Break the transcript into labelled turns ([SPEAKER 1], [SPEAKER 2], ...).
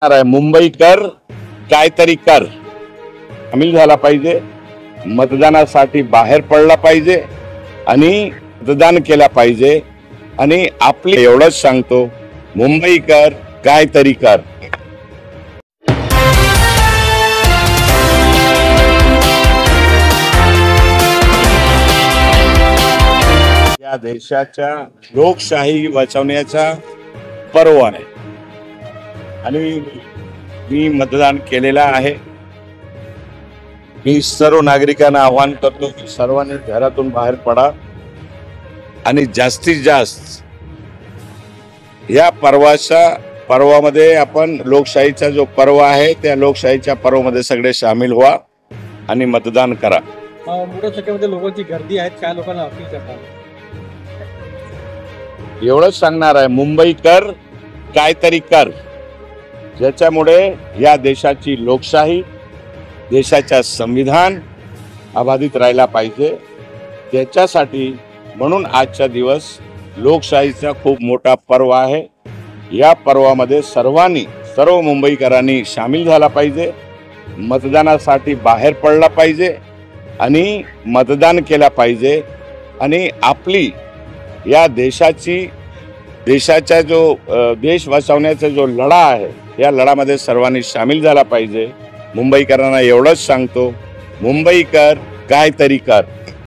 [SPEAKER 1] आहे मुंबईकर काहीतरी कर सामील झाला पाहिजे, मतदानासाठी बाहेर पडला पाहिजे आणि मतदान केला पाहिजे आणि आपले एवढंच सांगतो, मुंबईकर काहीतरी कर। या देशाच्या लोकशाही वाचवण्याचा पर्व आहे आणि मी मतदान केलेला आहे। मी सर्व नागरिकांना आवाहन करतो की सर्वांनी घरातून बाहेर पडा आणि जास्तीत जास्त या पर्वामध्ये आपण लोकशाहीचा जो पर्व आहे त्या लोकशाहीच्या पर्वामध्ये सगळे सामील व्हा आणि मतदान करा।
[SPEAKER 2] मोठ्या संख्येमध्ये लोकांची गर्दी आहे, काय लोकांना अपील करतात?
[SPEAKER 1] एवढंच सांगणार आहे, मुंबईकर काहीतरी कर, ज्याच्यामुळे या देशाची लोकशाही, देशाचा संविधान अबाधित राहिला पाहिजे। त्याच्यासाठी म्हणून आजचा दिवस लोकशाहीचा खूप मोठा पर्व आहे। या पर्वामध्ये सर्व मुंबईकरांनी सामील झाला पाहिजे, मतदानासाठी बाहेर पडला पाहिजे आणि मतदान केला पाहिजे आणि आपली या देशाचा जो देश वाचवण्याचा जो लढा आहे या लढामध्ये सर्वांनी सामील झाला पाहिजे। मुंबईकरांना एवढंच सांगतो, मुंबईकर काहीतरी कर।